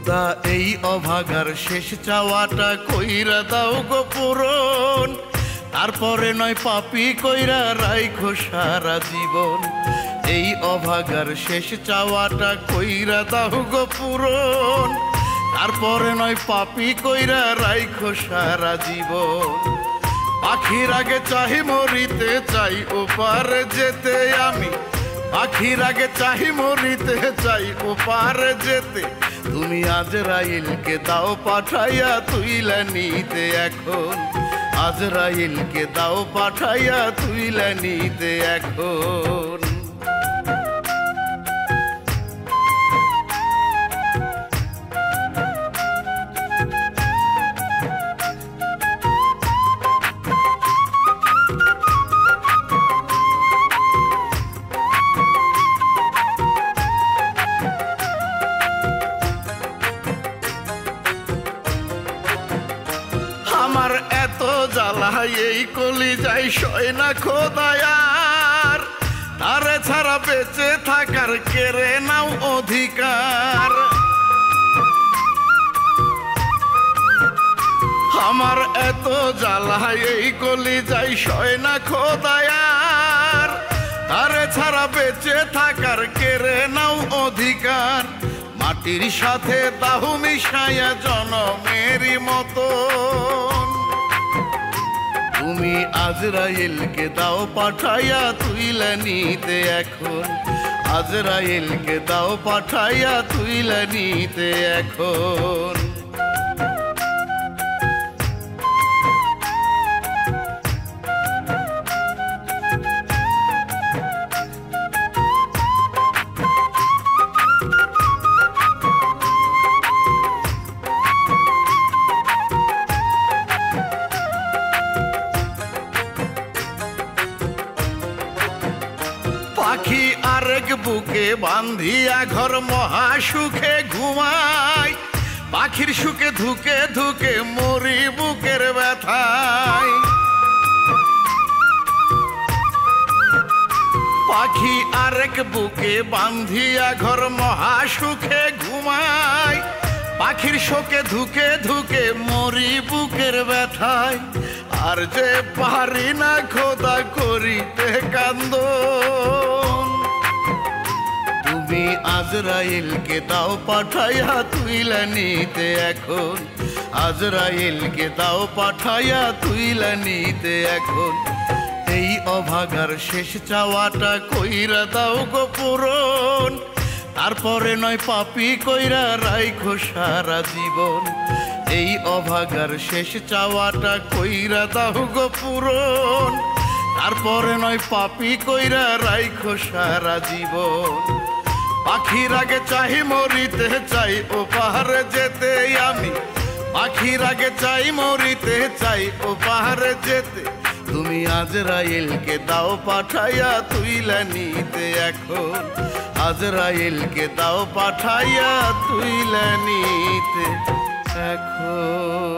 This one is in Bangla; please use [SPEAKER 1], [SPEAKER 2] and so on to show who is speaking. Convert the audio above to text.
[SPEAKER 1] খোদা এই অভাগার শেষ চাওয়াটা কইরা দাও গো পূরণ, তারপরে নয় পাপী কইরা রাইখো সারা জীবন। এই অভাগার শেষ চাওয়াটা কইরা দাও গো পূরণ, তারপরে নয় পাপী কইরা রাইখো সারা জীবন। পাখির আগে চাহি মরিতে চাই ওপারে যেতে আমি, পাখির আগে চাহি মরিতে চাই ওপারে যেতে। তুমি আজরাইলকে দাও পাঠাইয়া তুইলা নিতে এখন, আজরাইলকে দাও পাঠাইয়া তুইলা নিতে এখন। আমার এত জ্বালা এই কলিজায় সয় না খোদায়ার, তারে ছাড়া বেঁচে থাকার কেড়ে নাও অধিকার। আমার এত জ্বালা এই কলিজায় সয় না খোদায়ার, তারে ছাড়া বেঁচে থাকার কেড়ে নাও অধিকার। মাটির সাথে দাহু মিশাইয়া জনমেরই মতন, তুমি আজরাইলকে দাও পাঠাইয়া তুইলা নিতে এখন, আজরাইলকে দাও পাঠাইয়া তুইলা নিতে এখন। পাখি আরেক বুকে বান্ধিয়া ঘর মহা সুখে ঘুমায়, পাখির সুখে ধুকে ধুকে মরি বুকের ব্যথায়। পাখি আরেক বুকে বান্ধিয়া ঘর মহা সুখে ঘুমায়, পাখির শোকে ধুকে ধুকে মরি বুকের ব্যথায়। আর যে পারি না খোদা করিতে কান্দন, তুমি আজরাইলকে দাও পাঠাইয়া তুইলা নিতে এখন, আজরাইলকে দাও পাঠাইয়া তুইলা নিতে এখন। এই অভাগার শেষ চাওয়াটা কইরা দাও গো পূরণ, তারপরে নয় পাপী কইরা রাইখো সারা জীবন। এই অভাগার শেষ চাওয়াটা কইরা দাও গো পূরণ, তারপরে নয় পাপী কইরা রাইখো সারা জীবন। পাখির আগে চাহি মরিতে চাই ওপারে যেতে আমি, পাখির আগে চাই মরিতে চাই ওপারে যেতে। তুমি আজরাইলকে দাও পাঠাইয়া তুইলা নিতে এখন, আজরাইলকে দাও পাঠাইয়া তুইলা নিতে এখন।